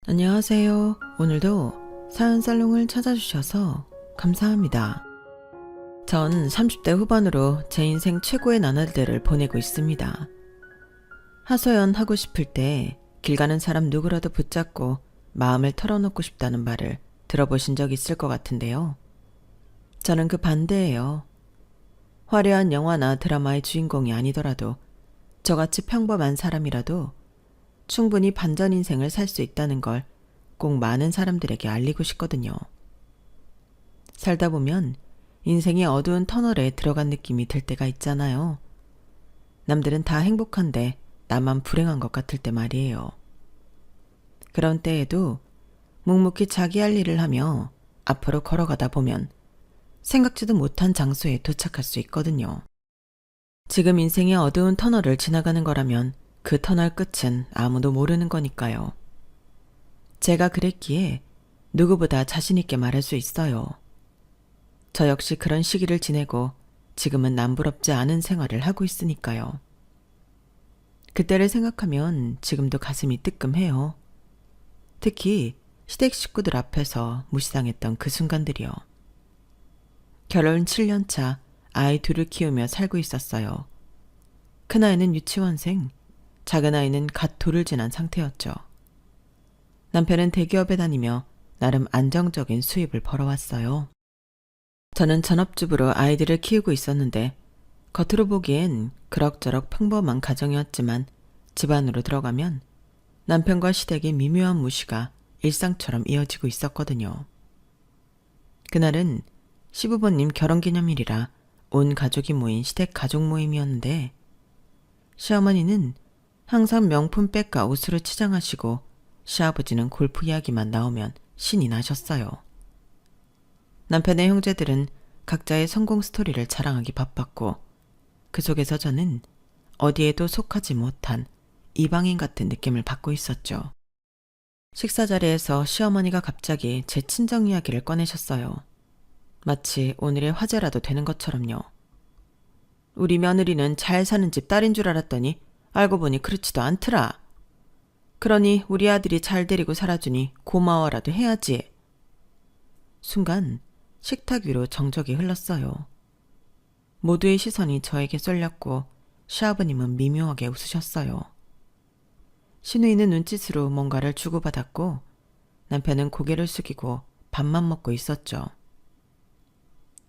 안녕하세요. 오늘도 사연살롱을 찾아주셔서 감사합니다. 전 30대 후반으로 제 인생 최고의 나날들을 보내고 있습니다. 하소연 하고 싶을 때 길 가는 사람 누구라도 붙잡고 마음을 털어놓고 싶다는 말을 들어보신 적 있을 것 같은데요. 저는 그 반대예요. 화려한 영화나 드라마의 주인공이 아니더라도 저같이 평범한 사람이라도 충분히 반전 인생을 살 수 있다는 걸 꼭 많은 사람들에게 알리고 싶거든요. 살다 보면 인생이 어두운 터널에 들어간 느낌이 들 때가 있잖아요. 남들은 다 행복한데 나만 불행한 것 같을 때 말이에요. 그런 때에도 묵묵히 자기 할 일을 하며 앞으로 걸어가다 보면 생각지도 못한 장소에 도착할 수 있거든요. 지금 인생의 어두운 터널을 지나가는 거라면 그 터널 끝은 아무도 모르는 거니까요. 제가 그랬기에 누구보다 자신있게 말할 수 있어요. 저 역시 그런 시기를 지내고 지금은 남부럽지 않은 생활을 하고 있으니까요. 그때를 생각하면 지금도 가슴이 뜨끔해요. 특히 시댁 식구들 앞에서 무시당했던 그 순간들이요. 결혼 7년 차 아이 둘을 키우며 살고 있었어요. 큰아이는 유치원생, 작은아이는 갓 돌을 지난 상태였죠. 남편은 대기업에 다니며 나름 안정적인 수입을 벌어왔어요. 저는 전업주부로 아이들을 키우고 있었는데 겉으로 보기엔 그럭저럭 평범한 가정이었지만 집 안으로 들어가면 남편과 시댁의 미묘한 무시가 일상처럼 이어지고 있었거든요. 그날은 시부모님 결혼기념일이라 온 가족이 모인 시댁 가족 모임이었는데 시어머니는 항상 명품 백과 옷으로 치장하시고 시아버지는 골프 이야기만 나오면 신이 나셨어요. 남편의 형제들은 각자의 성공 스토리를 자랑하기 바빴고 그 속에서 저는 어디에도 속하지 못한 이방인 같은 느낌을 받고 있었죠. 식사 자리에서 시어머니가 갑자기 제 친정 이야기를 꺼내셨어요. 마치 오늘의 화제라도 되는 것처럼요. 우리 며느리는 잘 사는 집 딸인 줄 알았더니 알고 보니 그렇지도 않더라. 그러니 우리 아들이 잘 데리고 살아주니 고마워라도 해야지. 순간 식탁 위로 정적이 흘렀어요. 모두의 시선이 저에게 쏠렸고 시아버님은 미묘하게 웃으셨어요. 시누이는 눈짓으로 뭔가를 주고받았고 남편은 고개를 숙이고 밥만 먹고 있었죠.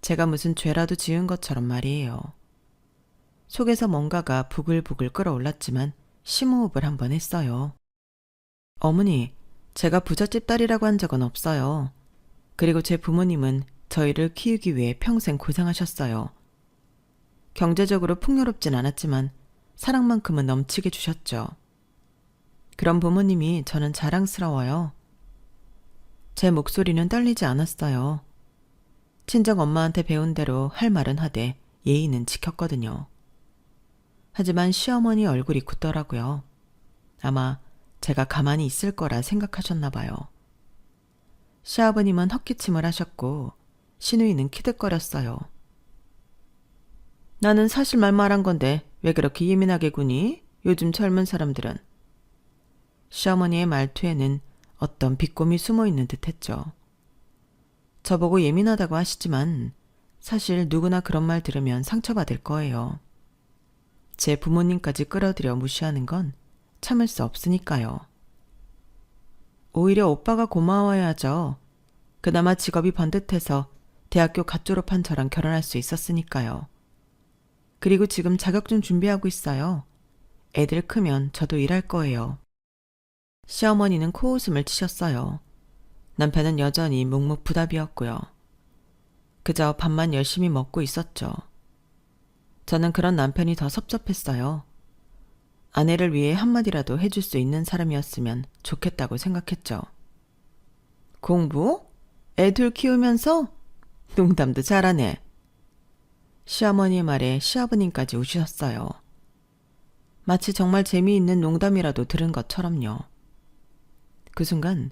제가 무슨 죄라도 지은 것처럼 말이에요. 속에서 뭔가가 부글부글 끓어올랐지만 심호흡을 한번 했어요. 어머니, 제가 부잣집 딸이라고 한 적은 없어요. 그리고 제 부모님은 저희를 키우기 위해 평생 고생하셨어요. 경제적으로 풍요롭진 않았지만 사랑만큼은 넘치게 주셨죠. 그런 부모님이 저는 자랑스러워요. 제 목소리는 떨리지 않았어요. 친정 엄마한테 배운 대로 할 말은 하되 예의는 지켰거든요. 하지만 시어머니 얼굴이 굳더라고요. 아마 제가 가만히 있을 거라 생각하셨나 봐요. 시아버님은 헛기침을 하셨고 시누이는 키득거렸어요. 나는 사실만 말한 건데 왜 그렇게 예민하게 구니? 요즘 젊은 사람들은. 시어머니의 말투에는 어떤 비꼼이 숨어있는 듯했죠. 저보고 예민하다고 하시지만 사실 누구나 그런 말 들으면 상처받을 거예요. 제 부모님까지 끌어들여 무시하는 건 참을 수 없으니까요. 오히려 오빠가 고마워야죠. 그나마 직업이 번듯해서 대학교 갓 졸업한 저랑 결혼할 수 있었으니까요. 그리고 지금 자격증 준비하고 있어요. 애들 크면 저도 일할 거예요. 시어머니는 코웃음을 치셨어요. 남편은 여전히 묵묵부답이었고요. 그저 밥만 열심히 먹고 있었죠. 저는 그런 남편이 더 섭섭했어요. 아내를 위해 한마디라도 해줄 수 있는 사람이었으면 좋겠다고 생각했죠. 공부? 애들 키우면서? 농담도 잘하네. 시어머니의 말에 시아버님까지 우셨어요. 마치 정말 재미있는 농담이라도 들은 것처럼요. 그 순간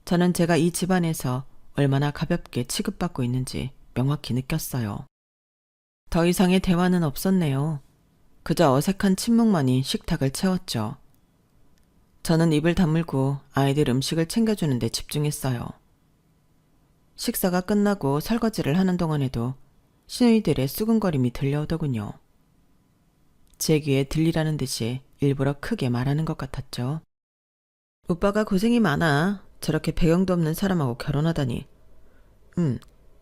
저는 제가 이 집안에서 얼마나 가볍게 취급받고 있는지 명확히 느꼈어요. 더 이상의 대화는 없었네요. 그저 어색한 침묵만이 식탁을 채웠죠. 저는 입을 다물고 아이들 음식을 챙겨주는 데 집중했어요. 식사가 끝나고 설거지를 하는 동안에도 시누이들의 수근거림이 들려오더군요. 제 귀에 들리라는 듯이 일부러 크게 말하는 것 같았죠. 오빠가 고생이 많아. 저렇게 배경도 없는 사람하고 결혼하다니.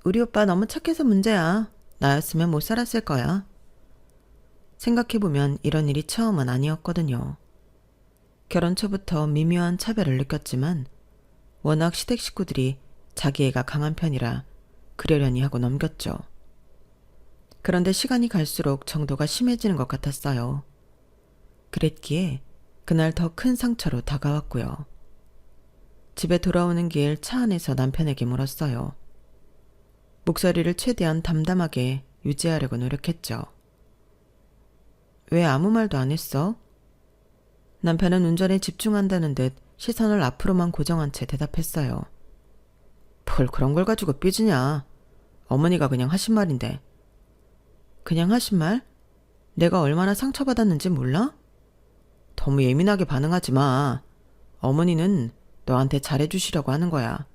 우리 오빠 너무 착해서 문제야. 나였으면 못 살았을 거야. 생각해보면 이런 일이 처음은 아니었거든요. 결혼 초부터 미묘한 차별을 느꼈지만 워낙 시댁 식구들이 자기 애가 강한 편이라 그러려니 하고 넘겼죠. 그런데 시간이 갈수록 정도가 심해지는 것 같았어요. 그랬기에 그날 더 큰 상처로 다가왔고요. 집에 돌아오는 길 차 안에서 남편에게 물었어요. 목소리를 최대한 담담하게 유지하려고 노력했죠. 왜 아무 말도 안 했어? 남편은 운전에 집중한다는 듯 시선을 앞으로만 고정한 채 대답했어요. 뭘 그런 걸 가지고 삐지냐. 어머니가 그냥 하신 말인데. 그냥 하신 말? 내가 얼마나 상처받았는지 몰라? 너무 예민하게 반응하지 마. 어머니는 너한테 잘해주시려고 하는 거야.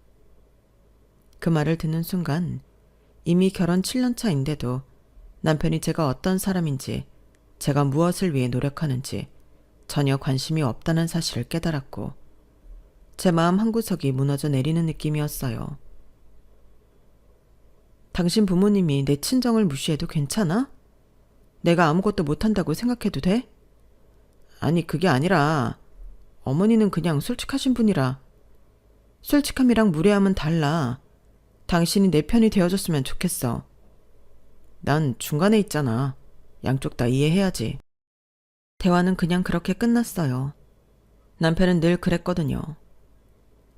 그 말을 듣는 순간 이미 결혼 7년 차인데도 남편이 제가 어떤 사람인지, 제가 무엇을 위해 노력하는지 전혀 관심이 없다는 사실을 깨달았고 제 마음 한구석이 무너져 내리는 느낌이었어요. 당신 부모님이 내 친정을 무시해도 괜찮아? 내가 아무것도 못한다고 생각해도 돼? 아니, 그게 아니라 어머니는 그냥 솔직하신 분이라. 솔직함이랑 무례함은 달라. 당신이 내 편이 되어줬으면 좋겠어. 난 중간에 있잖아. 양쪽 다 이해해야지. 대화는 그냥 그렇게 끝났어요. 남편은 늘 그랬거든요.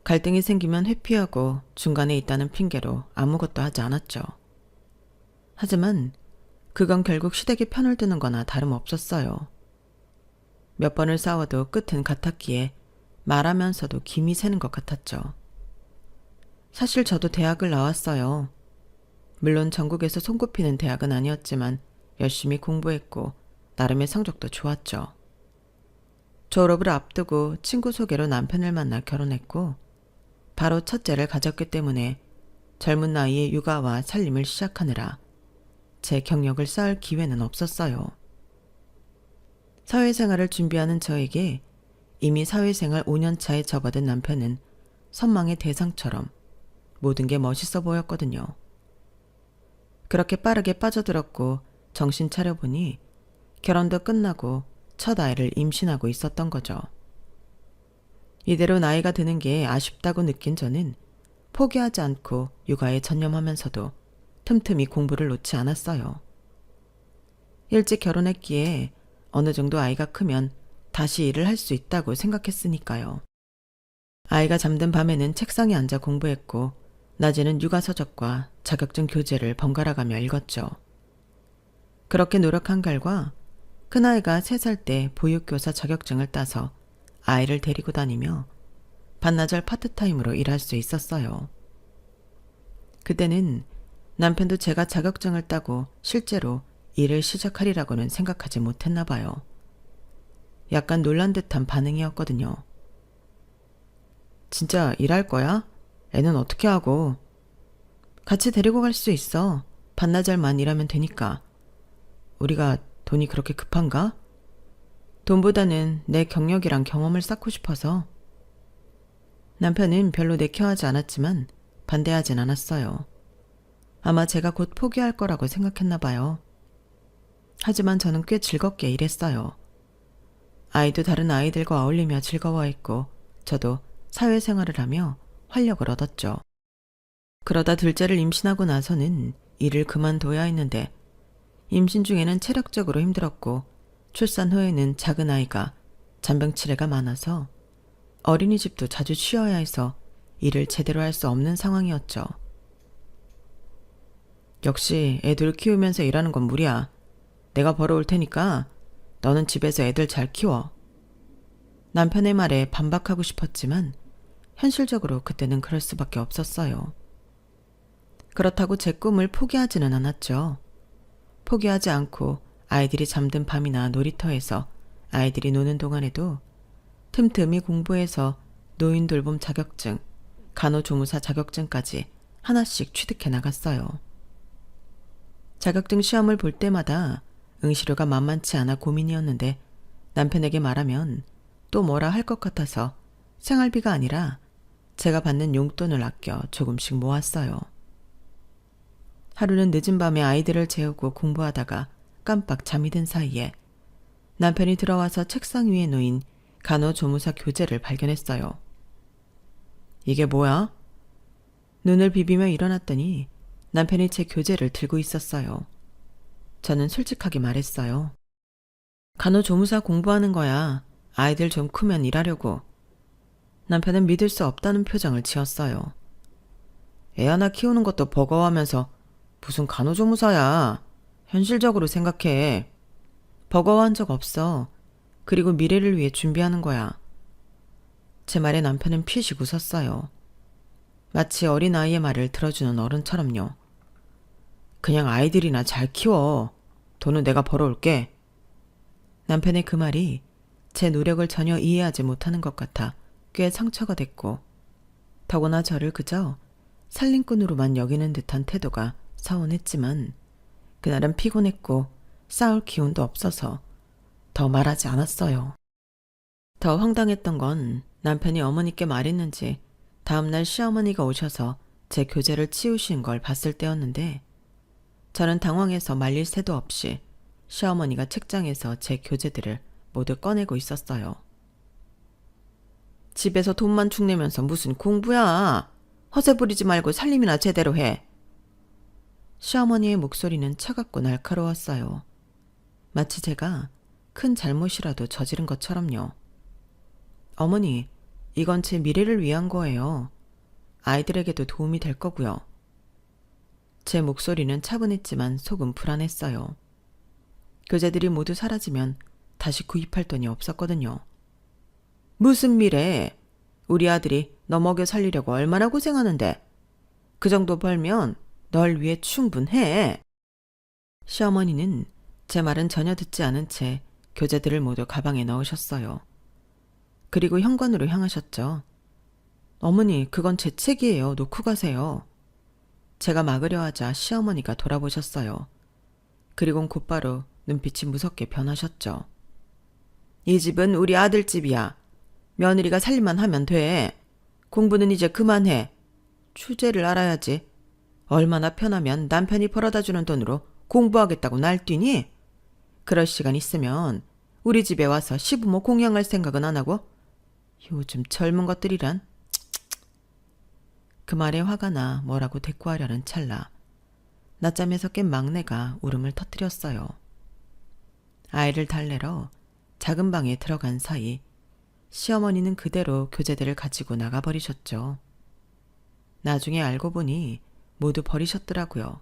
갈등이 생기면 회피하고 중간에 있다는 핑계로 아무것도 하지 않았죠. 하지만 그건 결국 시댁의 편을 드는 거나 다름없었어요. 몇 번을 싸워도 끝은 같았기에 말하면서도 김이 새는 것 같았죠. 사실 저도 대학을 나왔어요. 물론 전국에서 손꼽히는 대학은 아니었지만 열심히 공부했고 나름의 성적도 좋았죠. 졸업을 앞두고 친구 소개로 남편을 만나 결혼했고 바로 첫째를 가졌기 때문에 젊은 나이에 육아와 살림을 시작하느라 제 경력을 쌓을 기회는 없었어요. 사회생활을 준비하는 저에게 이미 사회생활 5년 차에 접어든 남편은 선망의 대상처럼 모든 게 멋있어 보였거든요. 그렇게 빠르게 빠져들었고 정신 차려보니 결혼도 끝나고 첫 아이를 임신하고 있었던 거죠. 이대로 나이가 드는 게 아쉽다고 느낀 저는 포기하지 않고 육아에 전념하면서도 틈틈이 공부를 놓지 않았어요. 일찍 결혼했기에 어느 정도 아이가 크면 다시 일을 할 수 있다고 생각했으니까요. 아이가 잠든 밤에는 책상에 앉아 공부했고 낮에는 육아서적과 자격증 교재를 번갈아가며 읽었죠. 그렇게 노력한 결과 큰아이가 3살 때 보육교사 자격증을 따서 아이를 데리고 다니며 반나절 파트타임으로 일할 수 있었어요. 그때는 남편도 제가 자격증을 따고 실제로 일을 시작하리라고는 생각하지 못했나 봐요. 약간 놀란 듯한 반응이었거든요. 진짜 일할 거야? 애는 어떻게 하고? 같이 데리고 갈 수 있어. 반나절만 일하면 되니까. 우리가 돈이 그렇게 급한가? 돈보다는 내 경력이랑 경험을 쌓고 싶어서. 남편은 별로 내켜하지 않았지만 반대하진 않았어요. 아마 제가 곧 포기할 거라고 생각했나 봐요. 하지만 저는 꽤 즐겁게 일했어요. 아이도 다른 아이들과 어울리며 즐거워했고 저도 사회생활을 하며 활력을 얻었죠. 그러다 둘째를 임신하고 나서는 일을 그만둬야 했는데 임신 중에는 체력적으로 힘들었고 출산 후에는 작은 아이가 잔병치레가 많아서 어린이집도 자주 쉬어야 해서 일을 제대로 할 수 없는 상황이었죠. 역시 애들 키우면서 일하는 건 무리야. 내가 벌어올 테니까 너는 집에서 애들 잘 키워. 남편의 말에 반박하고 싶었지만 현실적으로 그때는 그럴 수밖에 없었어요. 그렇다고 제 꿈을 포기하지는 않았죠. 포기하지 않고 아이들이 잠든 밤이나 놀이터에서 아이들이 노는 동안에도 틈틈이 공부해서 노인 돌봄 자격증, 간호조무사 자격증까지 하나씩 취득해 나갔어요. 자격증 시험을 볼 때마다 응시료가 만만치 않아 고민이었는데 남편에게 말하면 또 뭐라 할 것 같아서 생활비가 아니라 제가 받는 용돈을 아껴 조금씩 모았어요. 하루는 늦은 밤에 아이들을 재우고 공부하다가 깜빡 잠이 든 사이에 남편이 들어와서 책상 위에 놓인 간호조무사 교재를 발견했어요. 이게 뭐야? 눈을 비비며 일어났더니 남편이 제 교재를 들고 있었어요. 저는 솔직하게 말했어요. 간호조무사 공부하는 거야. 아이들 좀 크면 일하려고. 남편은 믿을 수 없다는 표정을 지었어요. 애 하나 키우는 것도 버거워하면서 무슨 간호조무사야. 현실적으로 생각해. 버거워한 적 없어. 그리고 미래를 위해 준비하는 거야. 제 말에 남편은 피식 웃었어요. 마치 어린아이의 말을 들어주는 어른처럼요. 그냥 아이들이나 잘 키워. 돈은 내가 벌어올게. 남편의 그 말이 제 노력을 전혀 이해하지 못하는 것 같아 꽤 상처가 됐고, 더구나 저를 그저 살림꾼으로만 여기는 듯한 태도가 서운했지만 그날은 피곤했고 싸울 기운도 없어서 더 말하지 않았어요. 더 황당했던 건 남편이 어머니께 말했는지 다음날 시어머니가 오셔서 제 교재를 치우신 걸 봤을 때였는데, 저는 당황해서 말릴 새도 없이 시어머니가 책장에서 제 교재들을 모두 꺼내고 있었어요. 집에서 돈만 축내면서 무슨 공부야. 허세 부리지 말고 살림이나 제대로 해. 시어머니의 목소리는 차갑고 날카로웠어요. 마치 제가 큰 잘못이라도 저지른 것처럼요. 어머니, 이건 제 미래를 위한 거예요. 아이들에게도 도움이 될 거고요. 제 목소리는 차분했지만 속은 불안했어요. 교재들이 모두 사라지면 다시 구입할 돈이 없었거든요. 무슨 미래? 우리 아들이 너 먹여 살리려고 얼마나 고생하는데. 그 정도 벌면 널 위해 충분해. 시어머니는 제 말은 전혀 듣지 않은 채 교재들을 모두 가방에 넣으셨어요. 그리고 현관으로 향하셨죠. 어머니, 그건 제 책이에요. 놓고 가세요. 제가 막으려 하자 시어머니가 돌아보셨어요. 그리곤 곧바로 눈빛이 무섭게 변하셨죠. 이 집은 우리 아들 집이야. 며느리가 살림만 하면 돼. 공부는 이제 그만해. 주제를 알아야지. 얼마나 편하면 남편이 벌어다주는 돈으로 공부하겠다고 날뛰니? 그럴 시간 있으면 우리 집에 와서 시부모 공양할 생각은 안 하고? 요즘 젊은 것들이란. 그 말에 화가 나 뭐라고 대꾸하려는 찰나 낮잠에서 깬 막내가 울음을 터뜨렸어요. 아이를 달래러 작은 방에 들어간 사이 시어머니는 그대로 교재들을 가지고 나가버리셨죠. 나중에 알고 보니 모두 버리셨더라고요.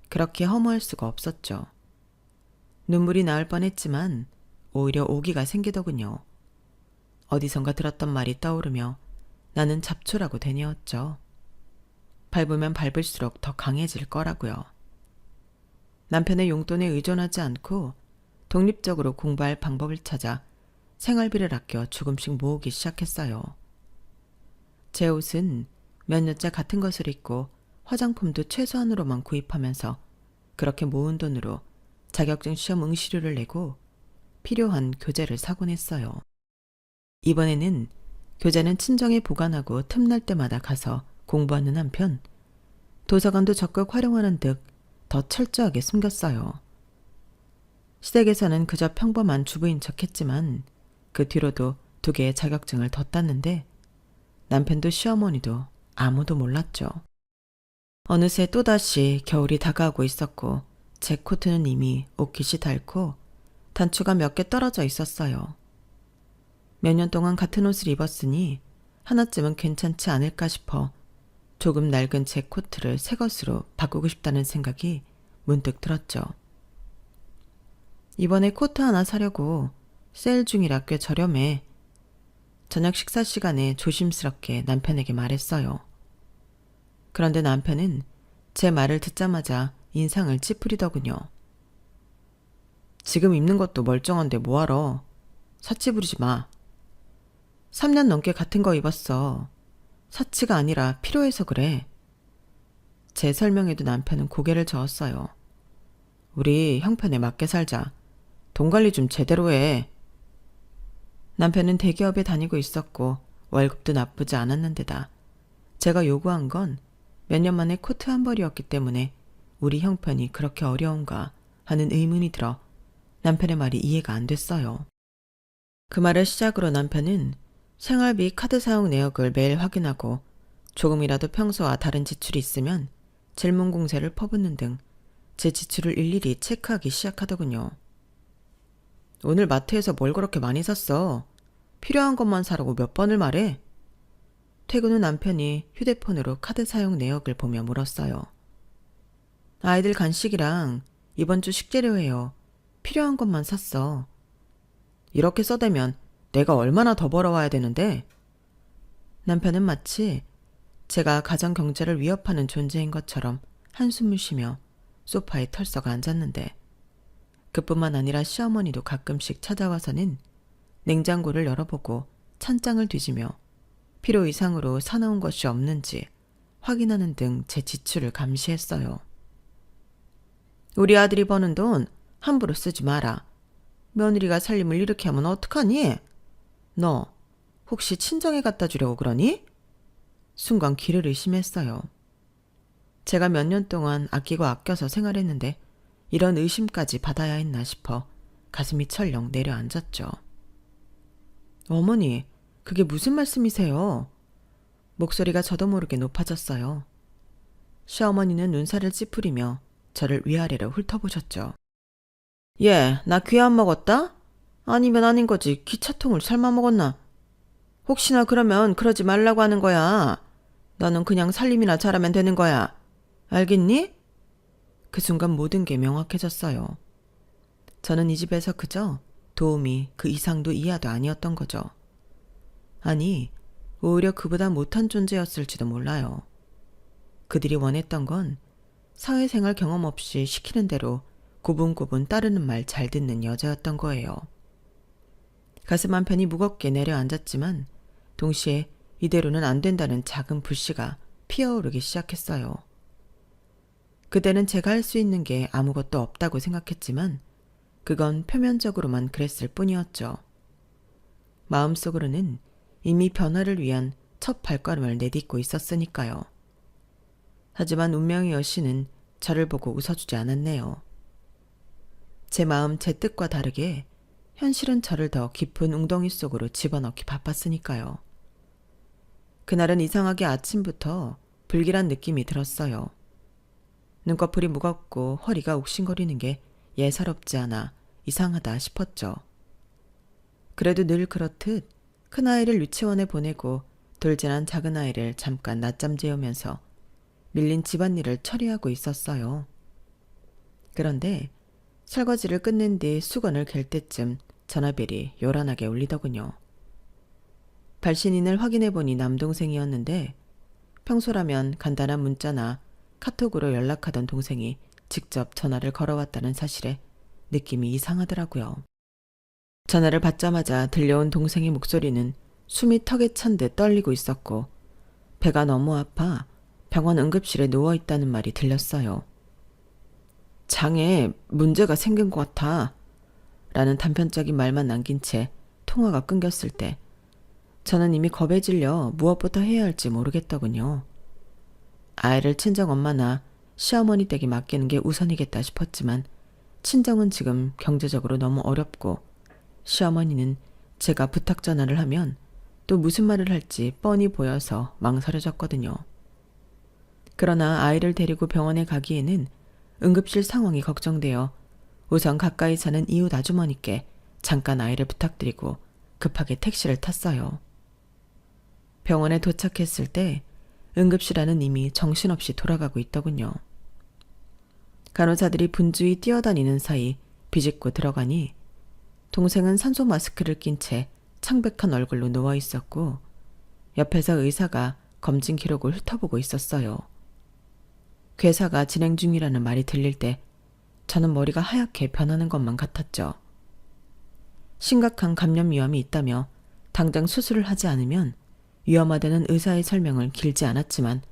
그렇게 허무할 수가 없었죠. 눈물이 나올 뻔했지만 오히려 오기가 생기더군요. 어디선가 들었던 말이 떠오르며 나는 잡초라고 되뇌었죠. 밟으면 밟을수록 더 강해질 거라고요. 남편의 용돈에 의존하지 않고 독립적으로 공부할 방법을 찾아 생활비를 아껴 조금씩 모으기 시작했어요. 제 옷은 몇 년째 같은 것을 입고 화장품도 최소한으로만 구입하면서 그렇게 모은 돈으로 자격증 시험 응시료를 내고 필요한 교재를 사곤 했어요. 이번에는 교재는 친정에 보관하고 틈날 때마다 가서 공부하는 한편 도서관도 적극 활용하는 듯 더 철저하게 숨겼어요. 시댁에서는 그저 평범한 주부인 척했지만 그 뒤로도 2개의 자격증을 더 땄는데 남편도 시어머니도 아무도 몰랐죠. 어느새 또다시 겨울이 다가오고 있었고 제 코트는 이미 옷깃이 닳고 단추가 몇 개 떨어져 있었어요. 몇 년 동안 같은 옷을 입었으니 하나쯤은 괜찮지 않을까 싶어 조금 낡은 제 코트를 새 것으로 바꾸고 싶다는 생각이 문득 들었죠. 이번에 코트 하나 사려고 세일 중이라 꽤 저렴해. 저녁 식사 시간에 조심스럽게 남편에게 말했어요. 그런데 남편은 제 말을 듣자마자 인상을 찌푸리더군요. 지금 입는 것도 멀쩡한데 뭐하러. 사치 부리지 마. 3년 넘게 같은 거 입었어. 사치가 아니라 필요해서 그래. 제 설명에도 남편은 고개를 저었어요. 우리 형편에 맞게 살자. 돈 관리 좀 제대로 해. 남편은 대기업에 다니고 있었고 월급도 나쁘지 않았는데다 제가 요구한 건 몇 년 만에 코트 한 벌이었기 때문에 우리 형편이 그렇게 어려운가 하는 의문이 들어 남편의 말이 이해가 안 됐어요. 그 말을 시작으로 남편은 생활비 카드 사용 내역을 매일 확인하고 조금이라도 평소와 다른 지출이 있으면 질문 공세를 퍼붓는 등 제 지출을 일일이 체크하기 시작하더군요. 오늘 마트에서 뭘 그렇게 많이 샀어? 필요한 것만 사라고 몇 번을 말해? 퇴근 후 남편이 휴대폰으로 카드 사용 내역을 보며 물었어요. 아이들 간식이랑 이번 주 식재료예요. 필요한 것만 샀어. 이렇게 써대면 내가 얼마나 더 벌어와야 되는데? 남편은 마치 제가 가정 경제를 위협하는 존재인 것처럼 한숨을 쉬며 소파에 털썩 앉았는데 그뿐만 아니라 시어머니도 가끔씩 찾아와서는 냉장고를 열어보고 찬장을 뒤지며 필요 이상으로 사놓은 것이 없는지 확인하는 등 제 지출을 감시했어요. 우리 아들이 버는 돈 함부로 쓰지 마라. 며느리가 살림을 이렇게 하면 어떡하니? 너 혹시 친정에 갖다 주려고 그러니? 순간 귀를 의심했어요. 제가 몇 년 동안 아끼고 아껴서 생활했는데 이런 의심까지 받아야 했나 싶어 가슴이 철렁 내려앉았죠. 어머니, 그게 무슨 말씀이세요? 목소리가 저도 모르게 높아졌어요. 시어머니는 눈살을 찌푸리며 저를 위아래로 훑어보셨죠. 얘, 나 귀 안 먹었다? 아니면 아닌 거지 기차통을 삶아 먹었나? 혹시나 그러면 그러지 말라고 하는 거야. 너는 그냥 살림이나 잘하면 되는 거야. 알겠니? 그 순간 모든 게 명확해졌어요. 저는 이 집에서 그저 도움이 그 이상도 이하도 아니었던 거죠. 아니, 오히려 그보다 못한 존재였을지도 몰라요. 그들이 원했던 건 사회생활 경험 없이 시키는 대로 고분고분 따르는 말 잘 듣는 여자였던 거예요. 가슴 한편이 무겁게 내려앉았지만 동시에 이대로는 안 된다는 작은 불씨가 피어오르기 시작했어요. 그때는 제가 할 수 있는 게 아무것도 없다고 생각했지만 그건 표면적으로만 그랬을 뿐이었죠. 마음속으로는 이미 변화를 위한 첫 발걸음을 내딛고 있었으니까요. 하지만 운명의 여신은 저를 보고 웃어주지 않았네요. 제 마음 제 뜻과 다르게 현실은 저를 더 깊은 웅덩이 속으로 집어넣기 바빴으니까요. 그날은 이상하게 아침부터 불길한 느낌이 들었어요. 눈꺼풀이 무겁고 허리가 욱신거리는 게 예사롭지 않아 이상하다 싶었죠. 그래도 늘 그렇듯 큰아이를 유치원에 보내고 돌진한 작은아이를 잠깐 낮잠 재우면서 밀린 집안일을 처리하고 있었어요. 그런데 설거지를 끝낸 뒤 수건을 갤 때쯤 전화벨이 요란하게 울리더군요. 발신인을 확인해보니 남동생이었는데 평소라면 간단한 문자나 카톡으로 연락하던 동생이 직접 전화를 걸어왔다는 사실에 느낌이 이상하더라고요. 전화를 받자마자 들려온 동생의 목소리는 숨이 턱에 찬 듯 떨리고 있었고 배가 너무 아파 병원 응급실에 누워있다는 말이 들렸어요. 장에 문제가 생긴 것 같아 라는 단편적인 말만 남긴 채 통화가 끊겼을 때 저는 이미 겁에 질려 무엇부터 해야 할지 모르겠더군요. 아이를 친정엄마나 시어머니 댁에 맡기는 게 우선이겠다 싶었지만 친정은 지금 경제적으로 너무 어렵고 시어머니는 제가 부탁 전화를 하면 또 무슨 말을 할지 뻔히 보여서 망설여졌거든요. 그러나 아이를 데리고 병원에 가기에는 응급실 상황이 걱정되어 우선 가까이 사는 이웃 아주머니께 잠깐 아이를 부탁드리고 급하게 택시를 탔어요. 병원에 도착했을 때 응급실 안은 이미 정신없이 돌아가고 있더군요. 간호사들이 분주히 뛰어다니는 사이 비집고 들어가니 동생은 산소 마스크를 낀 채 창백한 얼굴로 누워 있었고 옆에서 의사가 검진 기록을 훑어보고 있었어요. 괴사가 진행 중이라는 말이 들릴 때 저는 머리가 하얗게 변하는 것만 같았죠. 심각한 감염 위험이 있다며 당장 수술을 하지 않으면 위험하다는 의사의 설명을 길지 않았지만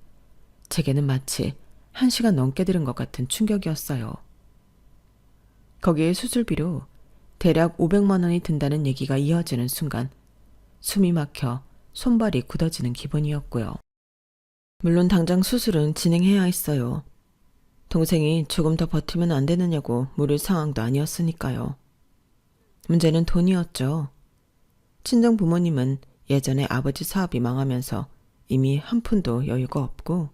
제게는 마치 1시간 넘게 들은 것 같은 충격이었어요. 거기에 수술비로 대략 500만 원이 든다는 얘기가 이어지는 순간 숨이 막혀 손발이 굳어지는 기분이었고요. 물론 당장 수술은 진행해야 했어요. 동생이 조금 더 버티면 안 되느냐고 물을 상황도 아니었으니까요. 문제는 돈이었죠. 친정 부모님은 예전에 아버지 사업이 망하면서 이미 한 푼도 여유가 없고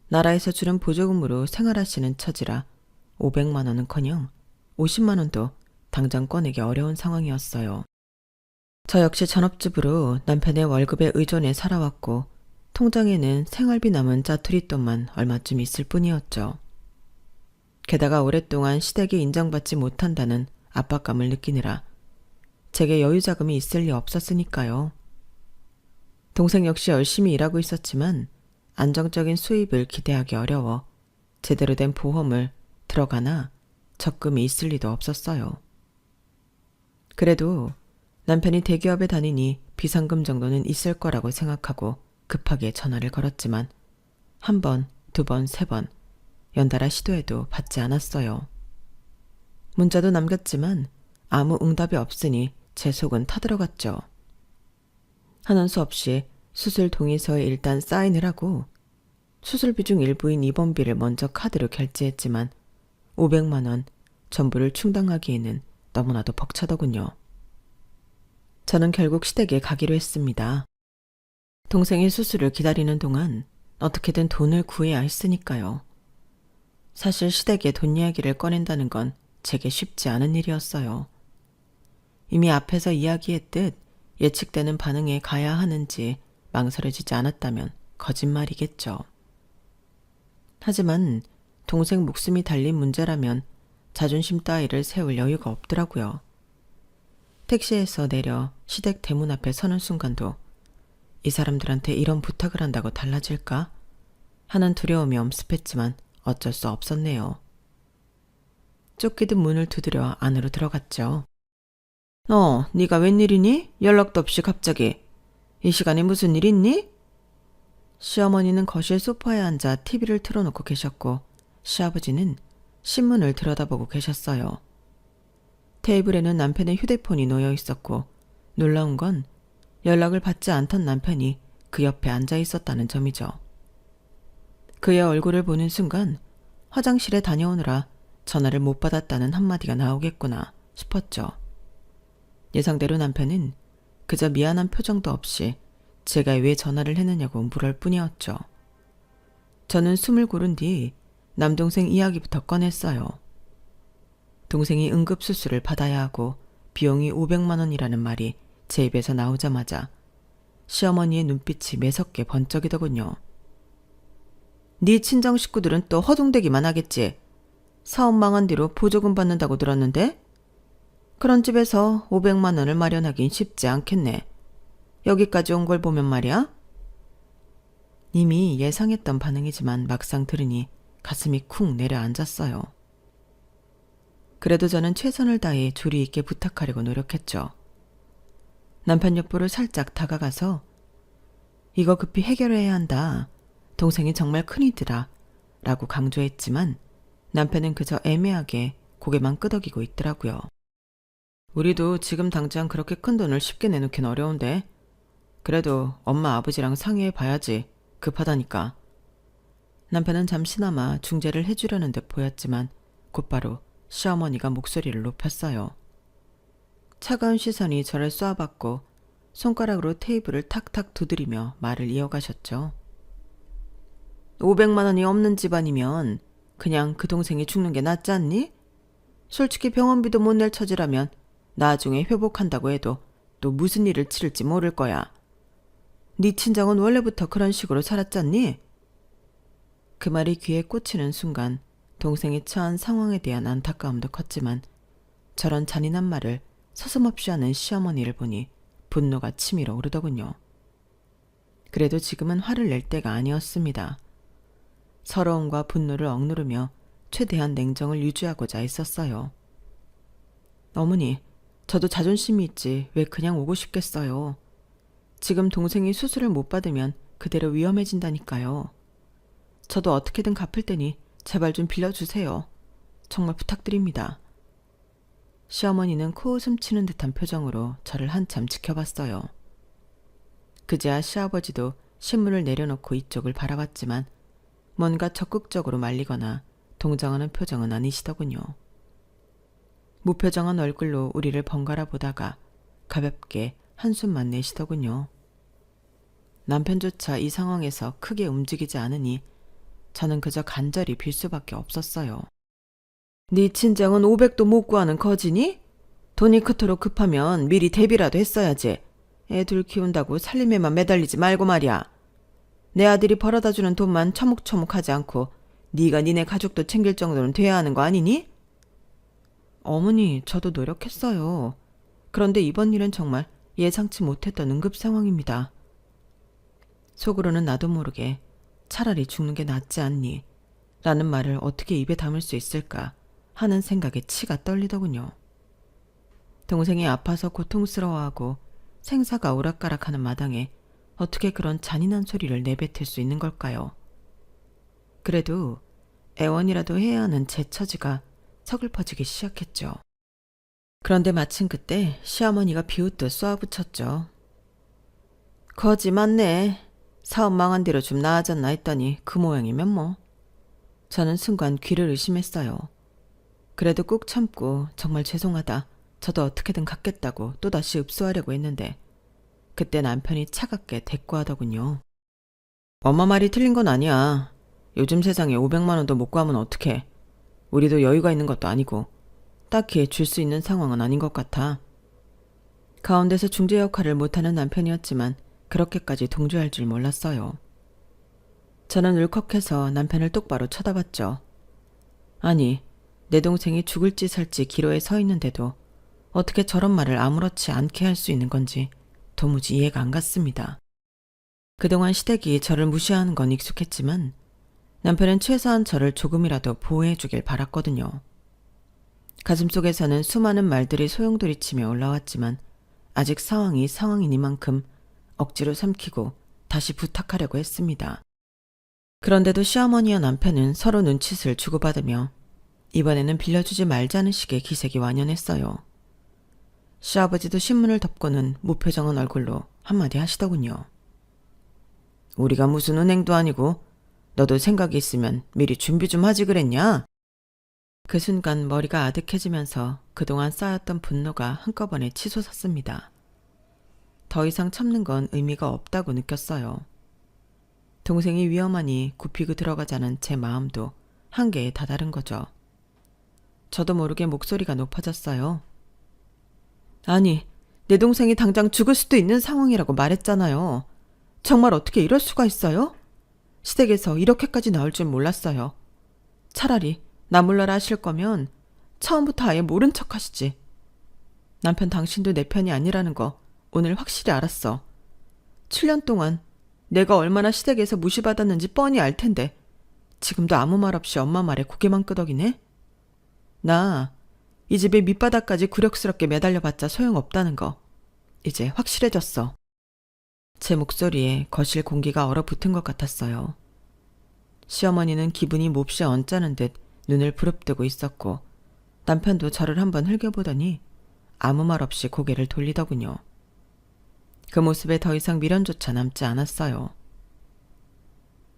나라에서 주는 보조금으로 생활하시는 처지라 500만 원은커녕 50만 원도 당장 꺼내기 어려운 상황이었어요. 저 역시 전업주부로 남편의 월급에 의존해 살아왔고 통장에는 생활비 남은 짜투리돈만 얼마쯤 있을 뿐이었죠. 게다가 오랫동안 시댁에 인정받지 못한다는 압박감을 느끼느라 제게 여유 자금이 있을 리 없었으니까요. 동생 역시 열심히 일하고 있었지만 안정적인 수입을 기대하기 어려워 제대로 된 보험을 들어가나 적금이 있을 리도 없었어요. 그래도 남편이 대기업에 다니니 비상금 정도는 있을 거라고 생각하고 급하게 전화를 걸었지만 1번, 2번, 3번 연달아 시도해도 받지 않았어요. 문자도 남겼지만 아무 응답이 없으니 제 속은 타들어갔죠. 하는 수 없이 수술 동의서에 일단 사인을 하고 수술비 중 일부인 입원비를 먼저 카드로 결제했지만 500만 원 전부를 충당하기에는 너무나도 벅차더군요. 저는 결국 시댁에 가기로 했습니다. 동생의 수술을 기다리는 동안 어떻게든 돈을 구해야 했으니까요. 사실 시댁에 돈 이야기를 꺼낸다는 건 제게 쉽지 않은 일이었어요. 이미 앞에서 이야기했듯 예측되는 반응에 가야 하는지 망설여지지 않았다면 거짓말이겠죠. 하지만 동생 목숨이 달린 문제라면 자존심 따위를 세울 여유가 없더라고요. 택시에서 내려 시댁 대문 앞에 서는 순간도 이 사람들한테 이런 부탁을 한다고 달라질까? 하는 두려움이 엄습했지만 어쩔 수 없었네요. 쫓기듯 문을 두드려 안으로 들어갔죠. 너, 네가 웬일이니? 연락도 없이 갑자기. 이 시간에 무슨 일 있니? 시어머니는 거실 소파에 앉아 TV를 틀어놓고 계셨고 시아버지는 신문을 들여다보고 계셨어요. 테이블에는 남편의 휴대폰이 놓여 있었고 놀라운 건 연락을 받지 않던 남편이 그 옆에 앉아 있었다는 점이죠. 그의 얼굴을 보는 순간 화장실에 다녀오느라 전화를 못 받았다는 한마디가 나오겠구나 싶었죠. 예상대로 남편은 그저 미안한 표정도 없이 제가 왜 전화를 했느냐고 물을 뿐이었죠. 저는 숨을 고른 뒤 남동생 이야기부터 꺼냈어요. 동생이 응급수술을 받아야 하고 비용이 500만 원이라는 말이 제 입에서 나오자마자 시어머니의 눈빛이 매섭게 번쩍이더군요. 네 친정 식구들은 또 허둥대기만 하겠지. 사업 망한 뒤로 보조금 받는다고 들었는데? 그런 집에서 500만 원을 마련하긴 쉽지 않겠네. 여기까지 온 걸 보면 말이야. 이미 예상했던 반응이지만 막상 들으니 가슴이 쿵 내려앉았어요. 그래도 저는 최선을 다해 조리 있게 부탁하려고 노력했죠. 남편 옆으로 살짝 다가가서 이거 급히 해결해야 한다. 동생이 정말 큰일이더라 라고 강조했지만 남편은 그저 애매하게 고개만 끄덕이고 있더라고요. 우리도 지금 당장 그렇게 큰 돈을 쉽게 내놓긴 어려운데 그래도 엄마 아버지랑 상의해 봐야지. 급하다니까. 남편은 잠시나마 중재를 해주려는 듯 보였지만 곧바로 시어머니가 목소리를 높였어요. 차가운 시선이 저를 쏘아봤고 손가락으로 테이블을 탁탁 두드리며 말을 이어가셨죠. 500만 원이 없는 집안이면 그냥 그 동생이 죽는 게 낫지 않니? 솔직히 병원비도 못 낼 처지라면 나중에 회복한다고 해도 또 무슨 일을 치를지 모를 거야. 네 친정은 원래부터 그런 식으로 살았잖니? 그 말이 귀에 꽂히는 순간 동생이 처한 상황에 대한 안타까움도 컸지만 저런 잔인한 말을 서슴없이 하는 시어머니를 보니 분노가 치밀어 오르더군요. 그래도 지금은 화를 낼 때가 아니었습니다. 서러움과 분노를 억누르며 최대한 냉정을 유지하고자 했었어요. 어머니, 저도 자존심이 있지 왜 그냥 오고 싶겠어요. 지금 동생이 수술을 못 받으면 그대로 위험해진다니까요. 저도 어떻게든 갚을 테니 제발 좀 빌려주세요. 정말 부탁드립니다. 시어머니는 코웃음 치는 듯한 표정으로 저를 한참 지켜봤어요. 그제야 시아버지도 신문을 내려놓고 이쪽을 바라봤지만 뭔가 적극적으로 말리거나 동정하는 표정은 아니시더군요. 무표정한 얼굴로 우리를 번갈아 보다가 가볍게 한숨만 내시더군요. 남편조차 이 상황에서 크게 움직이지 않으니 저는 그저 간절히 빌 수밖에 없었어요. 네 친정은 500도 못 구하는 거지니? 돈이 그토록 급하면 미리 대비라도 했어야지. 애 둘 키운다고 살림에만 매달리지 말고 말이야. 내 아들이 벌어다주는 돈만 처묵처묵하지 않고 네가 니네 가족도 챙길 정도는 돼야 하는 거 아니니? 어머니, 저도 노력했어요. 그런데 이번 일은 정말 예상치 못했던 응급 상황입니다. 속으로는 나도 모르게 차라리 죽는 게 낫지 않니? 라는 말을 어떻게 입에 담을 수 있을까 하는 생각에 치가 떨리더군요. 동생이 아파서 고통스러워하고 생사가 오락가락하는 마당에 어떻게 그런 잔인한 소리를 내뱉을 수 있는 걸까요? 그래도 애원이라도 해야 하는 제 처지가 서글퍼지기 시작했죠. 그런데 마침 그때 시어머니가 비웃듯 쏘아붙였죠. 거지 맞네. 사업 망한 뒤로 좀 나아졌나 했더니 그 모양이면 뭐. 저는 순간 귀를 의심했어요. 그래도 꾹 참고 정말 죄송하다. 저도 어떻게든 갚겠다고 또다시 읍소하려고 했는데 그때 남편이 차갑게 대꾸하더군요. 엄마 말이 틀린 건 아니야. 요즘 세상에 500만 원도 못 구하면 어떡해. 우리도 여유가 있는 것도 아니고 딱히 줄 수 있는 상황은 아닌 것 같아. 가운데서 중재 역할을 못하는 남편이었지만 그렇게까지 동조할 줄 몰랐어요. 저는 울컥해서 남편을 똑바로 쳐다봤죠. 아니, 내 동생이 죽을지 살지 기로에 서 있는데도 어떻게 저런 말을 아무렇지 않게 할 수 있는 건지 도무지 이해가 안 갔습니다. 그동안 시댁이 저를 무시하는 건 익숙했지만 남편은 최소한 저를 조금이라도 보호해 주길 바랐거든요. 가슴속에서는 수많은 말들이 소용돌이치며 올라왔지만 아직 상황이 상황이니만큼 억지로 삼키고 다시 부탁하려고 했습니다. 그런데도 시어머니와 남편은 서로 눈짓을 주고받으며 이번에는 빌려주지 말자는 식의 기색이 완연했어요. 시아버지도 신문을 덮고는 무표정한 얼굴로 한마디 하시더군요. 우리가 무슨 은행도 아니고 너도 생각이 있으면 미리 준비 좀 하지 그랬냐? 그 순간 머리가 아득해지면서 그동안 쌓였던 분노가 한꺼번에 치솟았습니다. 더 이상 참는 건 의미가 없다고 느꼈어요. 동생이 위험하니 굽히고 들어가자는 제 마음도 한계에 다다른 거죠. 저도 모르게 목소리가 높아졌어요. 아니, 내 동생이 당장 죽을 수도 있는 상황이라고 말했잖아요. 정말 어떻게 이럴 수가 있어요? 시댁에서 이렇게까지 나올 줄 몰랐어요. 차라리 나 몰라라 하실 거면 처음부터 아예 모른 척 하시지. 남편 당신도 내 편이 아니라는 거 오늘 확실히 알았어. 7년 동안 내가 얼마나 시댁에서 무시받았는지 뻔히 알 텐데 지금도 아무 말 없이 엄마 말에 고개만 끄덕이네? 나 이 집의 밑바닥까지 굴욕스럽게 매달려봤자 소용없다는 거 이제 확실해졌어. 제 목소리에 거실 공기가 얼어붙은 것 같았어요. 시어머니는 기분이 몹시 언짢은 듯 눈을 부릅뜨고 있었고 남편도 저를 한번 흘겨보더니 아무 말 없이 고개를 돌리더군요. 그 모습에 더 이상 미련조차 남지 않았어요.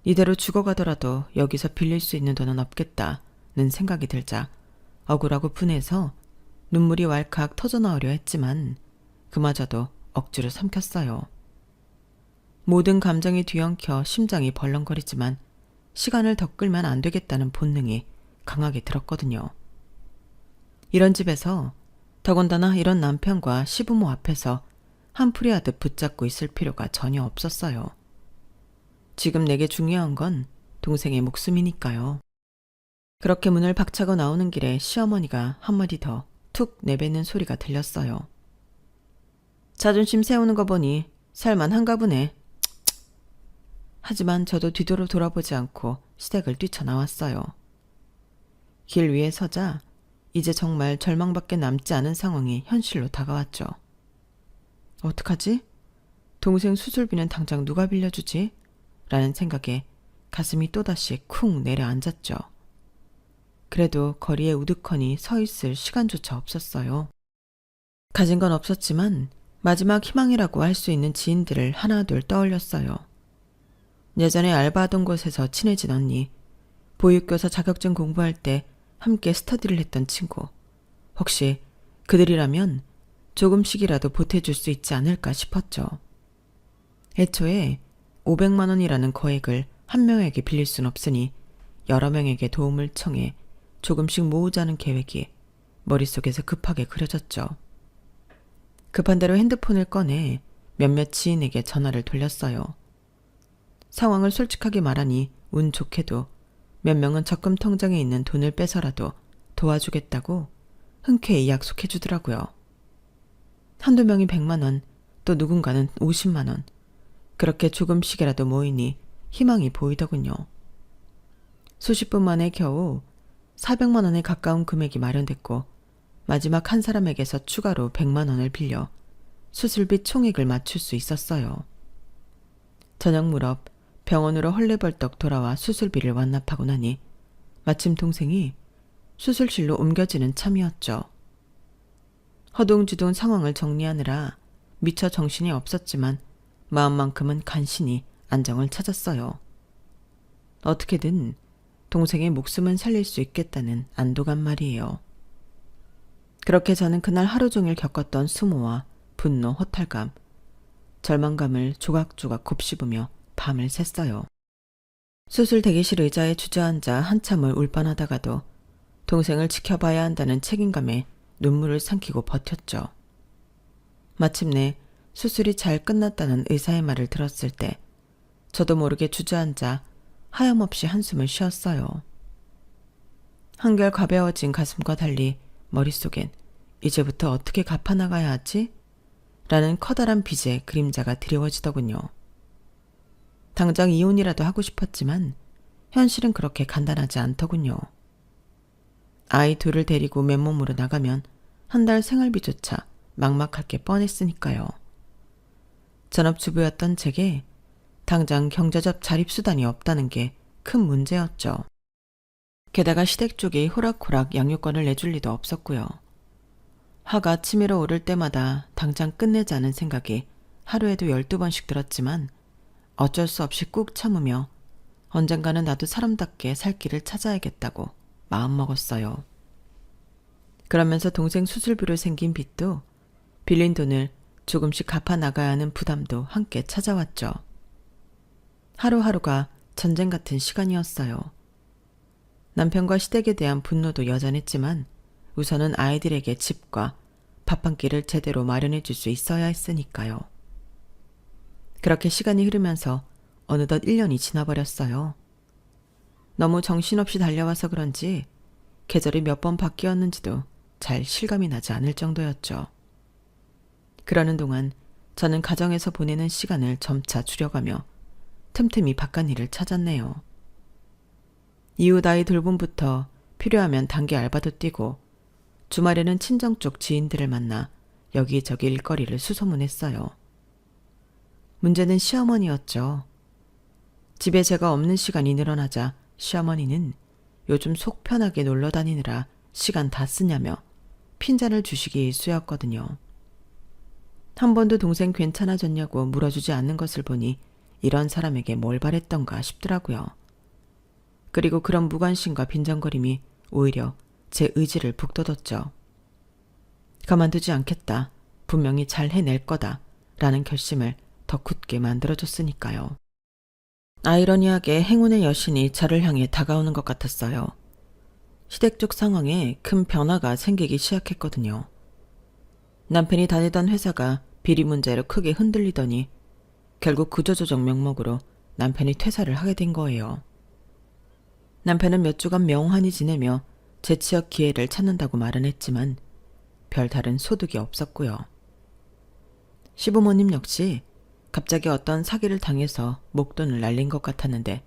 이대로 죽어가더라도 여기서 빌릴 수 있는 돈은 없겠다는 생각이 들자 억울하고 분해서 눈물이 왈칵 터져나오려 했지만 그마저도 억지로 삼켰어요. 모든 감정이 뒤엉켜 심장이 벌렁거리지만 시간을 더 끌면 안 되겠다는 본능이 강하게 들었거든요. 이런 집에서 더군다나 이런 남편과 시부모 앞에서 한풀이 하듯 붙잡고 있을 필요가 전혀 없었어요. 지금 내게 중요한 건 동생의 목숨이니까요. 그렇게 문을 박차고 나오는 길에 시어머니가 한마디 더 툭 내뱉는 소리가 들렸어요. 자존심 세우는 거 보니 살만한가 보네. 하지만 저도 뒤돌아 돌아보지 않고 시댁을 뛰쳐나왔어요. 길 위에 서자 이제 정말 절망밖에 남지 않은 상황이 현실로 다가왔죠. 어떡하지? 동생 수술비는 당장 누가 빌려주지? 라는 생각에 가슴이 또다시 쿵 내려앉았죠. 그래도 거리에 우두커니 서 있을 시간조차 없었어요. 가진 건 없었지만 마지막 희망이라고 할 수 있는 지인들을 하나둘 떠올렸어요. 예전에 알바하던 곳에서 친해진 언니, 보육교사 자격증 공부할 때 함께 스터디를 했던 친구, 혹시 그들이라면 조금씩이라도 보태줄 수 있지 않을까 싶었죠. 애초에 500만 원이라는 거액을 한 명에게 빌릴 순 없으니 여러 명에게 도움을 청해 조금씩 모으자는 계획이 머릿속에서 급하게 그려졌죠. 급한 대로 핸드폰을 꺼내 몇몇 지인에게 전화를 돌렸어요. 상황을 솔직하게 말하니 운 좋게도 몇 명은 적금 통장에 있는 돈을 빼서라도 도와주겠다고 흔쾌히 약속해 주더라고요. 한두 명이 100만 원, 또 누군가는 50만 원, 그렇게 조금씩이라도 모이니 희망이 보이더군요. 수십 분 만에 겨우 400만 원에 가까운 금액이 마련됐고 마지막 한 사람에게서 추가로 100만 원을 빌려 수술비 총액을 맞출 수 있었어요. 저녁 무렵 병원으로 헐레벌떡 돌아와 수술비를 완납하고 나니 마침 동생이 수술실로 옮겨지는 참이었죠. 허둥지둥 상황을 정리하느라 미처 정신이 없었지만 마음만큼은 간신히 안정을 찾았어요. 어떻게든 동생의 목숨은 살릴 수 있겠다는 안도감 말이에요. 그렇게 저는 그날 하루 종일 겪었던 수모와 분노, 허탈감, 절망감을 조각조각 곱씹으며 밤을 샜어요. 수술 대기실 의자에 주저앉아 한참을 울뻔하다가도 동생을 지켜봐야 한다는 책임감에 눈물을 삼키고 버텼죠. 마침내 수술이 잘 끝났다는 의사의 말을 들었을 때 저도 모르게 주저앉아 하염없이 한숨을 쉬었어요. 한결 가벼워진 가슴과 달리 머릿속엔 이제부터 어떻게 갚아나가야 하지? 라는 커다란 빚의 그림자가 드리워지더군요. 당장 이혼이라도 하고 싶었지만 현실은 그렇게 간단하지 않더군요. 아이 둘을 데리고 맨몸으로 나가면 한 달 생활비조차 막막할 게 뻔했으니까요. 전업주부였던 제게 당장 경제적 자립수단이 없다는 게 큰 문제였죠. 게다가 시댁 쪽이 호락호락 양육권을 내줄 리도 없었고요. 화가 치밀어 오를 때마다 당장 끝내자는 생각이 하루에도 12번씩 들었지만 어쩔 수 없이 꾹 참으며 언젠가는 나도 사람답게 살 길을 찾아야겠다고 마음먹었어요. 그러면서 동생 수술비로 생긴 빚도 빌린 돈을 조금씩 갚아 나가야 하는 부담도 함께 찾아왔죠. 하루하루가 전쟁 같은 시간이었어요. 남편과 시댁에 대한 분노도 여전했지만 우선은 아이들에게 집과 밥 한 끼를 제대로 마련해 줄 수 있어야 했으니까요. 그렇게 시간이 흐르면서 어느덧 1년이 지나버렸어요. 너무 정신없이 달려와서 그런지 계절이 몇 번 바뀌었는지도 잘 실감이 나지 않을 정도였죠. 그러는 동안 저는 가정에서 보내는 시간을 점차 줄여가며 틈틈이 바깥일을 찾았네요. 이웃 아이 돌봄부터 필요하면 단기 알바도 뛰고 주말에는 친정 쪽 지인들을 만나 여기저기 일거리를 수소문했어요. 문제는 시어머니였죠. 집에 제가 없는 시간이 늘어나자 시어머니는 요즘 속 편하게 놀러 다니느라 시간 다 쓰냐며 핀잔을 주시기 일쑤였거든요. 한 번도 동생 괜찮아졌냐고 물어주지 않는 것을 보니 이런 사람에게 뭘 바랬던가 싶더라고요. 그리고 그런 무관심과 빈정거림이 오히려 제 의지를 북돋웠죠. 가만두지 않겠다. 분명히 잘 해낼 거다. 라는 결심을 더 굳게 만들어줬으니까요. 아이러니하게 행운의 여신이 저를 향해 다가오는 것 같았어요. 시댁 쪽 상황에 큰 변화가 생기기 시작했거든요. 남편이 다니던 회사가 비리 문제로 크게 흔들리더니 결국 구조조정 명목으로 남편이 퇴사를 하게 된 거예요. 남편은 몇 주간 명환히 지내며 재취업 기회를 찾는다고 말은 했지만 별다른 소득이 없었고요. 시부모님 역시 갑자기 어떤 사기를 당해서 목돈을 날린 것 같았는데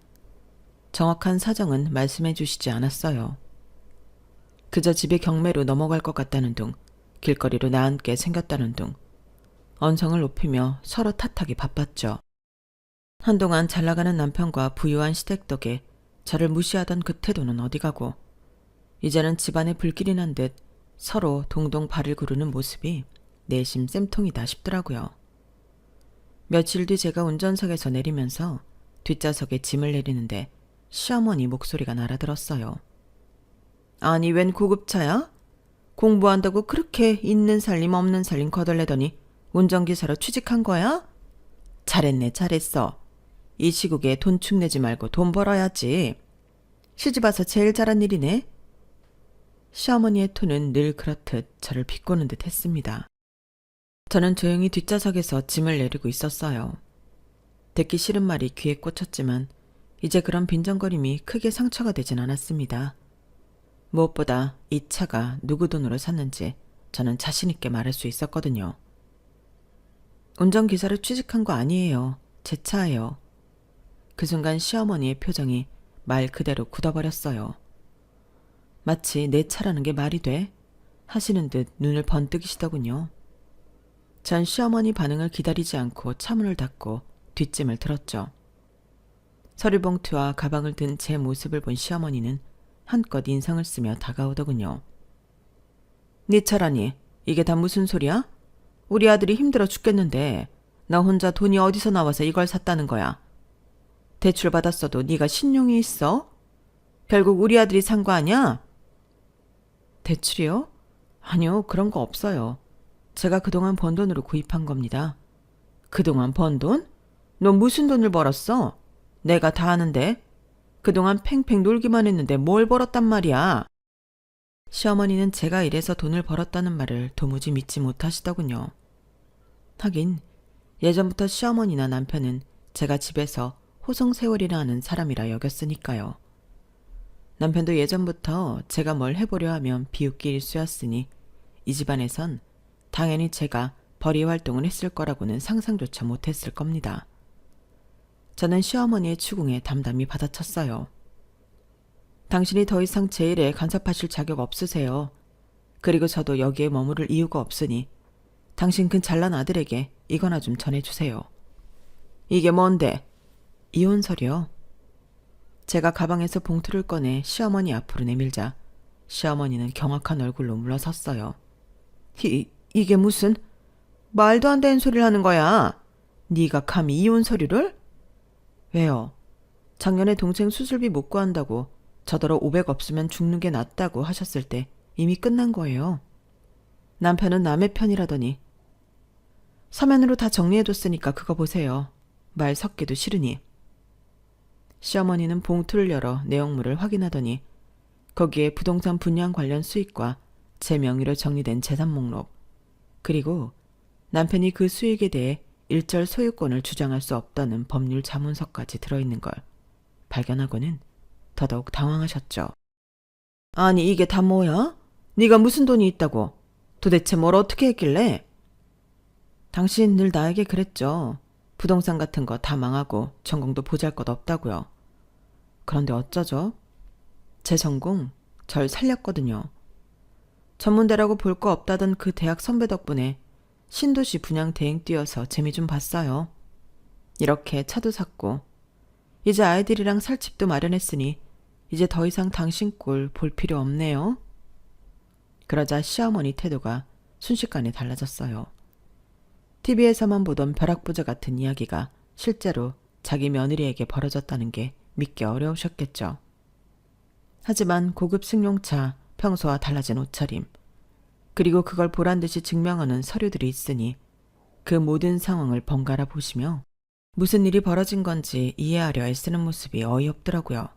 정확한 사정은 말씀해 주시지 않았어요. 그저 집에 경매로 넘어갈 것 같다는 둥, 길거리로 나앉게 생겼다는 둥, 언성을 높이며 서로 탓하기 바빴죠. 한동안 잘나가는 남편과 부유한 시댁 덕에 저를 무시하던 그 태도는 어디 가고, 이제는 집안에 불길이 난 듯 서로 동동 발을 구르는 모습이 내심 쌤통이다 싶더라고요. 며칠 뒤 제가 운전석에서 내리면서 뒷좌석에 짐을 내리는데 시어머니 목소리가 날아들었어요. 아니, 웬 고급차야? 공부한다고 그렇게 있는 살림 없는 살림 거덜내더니 운전기사로 취직한 거야? 잘했네, 잘했어. 이 시국에 돈 축내지 말고 돈 벌어야지. 시집 와서 제일 잘한 일이네. 시어머니의 톤은 늘 그렇듯 저를 비꼬는 듯 했습니다. 저는 조용히 뒷좌석에서 짐을 내리고 있었어요. 듣기 싫은 말이 귀에 꽂혔지만 이제 그런 빈정거림이 크게 상처가 되진 않았습니다. 무엇보다 이 차가 누구 돈으로 샀는지 저는 자신 있게 말할 수 있었거든요. 운전기사로 취직한 거 아니에요. 제 차예요. 그 순간 시어머니의 표정이 말 그대로 굳어버렸어요. 마치 내 차라는 게 말이 돼? 하시는 듯 눈을 번뜩이시더군요. 전 시어머니 반응을 기다리지 않고 차문을 닫고 뒷짐을 들었죠. 서류봉투와 가방을 든 제 모습을 본 시어머니는 한껏 인상을 쓰며 다가오더군요. 네 차라니 이게 다 무슨 소리야? 우리 아들이 힘들어 죽겠는데 나 혼자 돈이 어디서 나와서 이걸 샀다는 거야. 대출 받았어도 네가 신용이 있어? 결국 우리 아들이 산 거 아니야? 대출이요? 아니요, 그런 거 없어요. 제가 그동안 번 돈으로 구입한 겁니다. 그동안 번 돈? 너 무슨 돈을 벌었어? 내가 다 아는데. 그동안 팽팽 놀기만 했는데 뭘 벌었단 말이야. 시어머니는 제가 이래서 돈을 벌었다는 말을 도무지 믿지 못하시더군요. 하긴 예전부터 시어머니나 남편은 제가 집에서 호송세월이라 하는 사람이라 여겼으니까요. 남편도 예전부터 제가 뭘 해보려 하면 비웃기 일쑤였으니 이 집안에선 당연히 제가 벌이 활동을 했을 거라고는 상상조차 못했을 겁니다. 저는 시어머니의 추궁에 담담히 받아쳤어요. 당신이 더 이상 제 일에 간섭하실 자격 없으세요. 그리고 저도 여기에 머무를 이유가 없으니 당신 그 잘난 아들에게 이거나 좀 전해주세요. 이게 뭔데? 이혼서요. 제가 가방에서 봉투를 꺼내 시어머니 앞으로 내밀자 시어머니는 경악한 얼굴로 물러섰어요. 이게 무슨 말도 안 되는 소리를 하는 거야. 네가 감히 이혼 서류를? 왜요? 작년에 동생 수술비 못 구한다고 저더러 500 없으면 죽는 게 낫다고 하셨을 때 이미 끝난 거예요. 남편은 남의 편이라더니 서면으로 다 정리해뒀으니까 그거 보세요. 말 섞기도 싫으니. 시어머니는 봉투를 열어 내용물을 확인하더니 거기에 부동산 분양 관련 수익과 제 명의로 정리된 재산 목록, 그리고 남편이 그 수익에 대해 일절 소유권을 주장할 수 없다는 법률 자문서까지 들어있는 걸 발견하고는 더더욱 당황하셨죠. 아니, 이게 다 뭐야? 네가 무슨 돈이 있다고? 도대체 뭘 어떻게 했길래? 당신 늘 나에게 그랬죠. 부동산 같은 거 다 망하고 전공도 보잘것 없다고요. 그런데 어쩌죠? 제 전공 절 살렸거든요. 전문대라고 볼 거 없다던 그 대학 선배 덕분에 신도시 분양 대행 뛰어서 재미 좀 봤어요. 이렇게 차도 샀고 이제 아이들이랑 살 집도 마련했으니 이제 더 이상 당신 꼴 볼 필요 없네요. 그러자 시어머니 태도가 순식간에 달라졌어요. TV에서만 보던 벼락부자 같은 이야기가 실제로 자기 며느리에게 벌어졌다는 게 믿기 어려우셨겠죠. 하지만 고급 승용차, 평소와 달라진 옷차림, 그리고 그걸 보란듯이 증명하는 서류들이 있으니 그 모든 상황을 번갈아 보시며 무슨 일이 벌어진 건지 이해하려 애쓰는 모습이 어이없더라고요.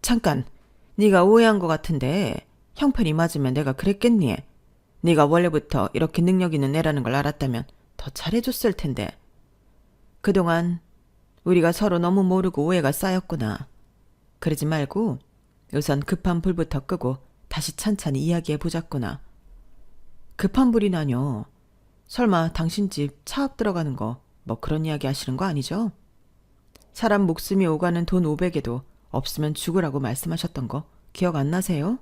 잠깐, 네가 오해한 것 같은데 형편이 맞으면 내가 그랬겠니? 네가 원래부터 이렇게 능력 있는 애라는 걸 알았다면 더 잘해줬을 텐데. 그동안 우리가 서로 너무 모르고 오해가 쌓였구나. 그러지 말고 우선 급한 불부터 끄고 다시 찬찬히 이야기해보자꾸나. 급한 불이나뇨. 설마 당신 집 차업 들어가는 거 뭐 그런 이야기 하시는 거 아니죠? 사람 목숨이 오가는 돈 500에도 없으면 죽으라고 말씀하셨던 거 기억 안 나세요?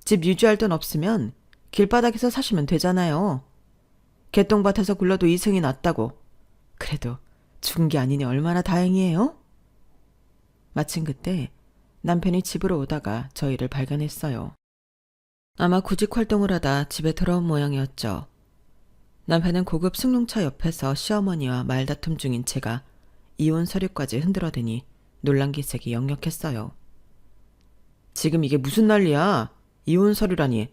집 유지할 돈 없으면 길바닥에서 사시면 되잖아요. 개똥밭에서 굴러도 이승이 낫다고. 그래도 죽은 게 아니니 얼마나 다행이에요? 마침 그때 남편이 집으로 오다가 저희를 발견했어요. 아마 구직 활동을 하다 집에 돌아온 모양이었죠. 남편은 고급 승용차 옆에서 시어머니와 말다툼 중인 제가 이혼 서류까지 흔들어대니 놀란 기색이 역력했어요. 지금 이게 무슨 난리야? 이혼 서류라니.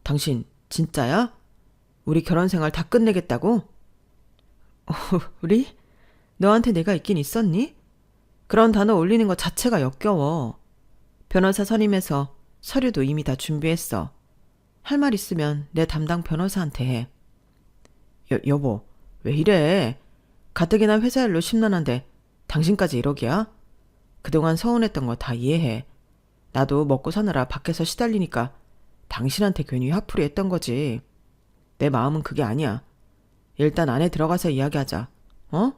당신 진짜야? 우리 결혼 생활 다 끝내겠다고? 우리? 너한테 내가 있긴 있었니? 그런 단어 올리는 것 자체가 역겨워. 변호사 선임해서 서류도 이미 다 준비했어. 할 말 있으면 내 담당 변호사한테 해. 여보, 왜 이래? 가뜩이나 회사 일로 심란한데 당신까지 이러기야? 그동안 서운했던 거 다 이해해. 나도 먹고 사느라 밖에서 시달리니까 당신한테 괜히 화풀이 했던 거지. 내 마음은 그게 아니야. 일단 안에 들어가서 이야기하자. 어?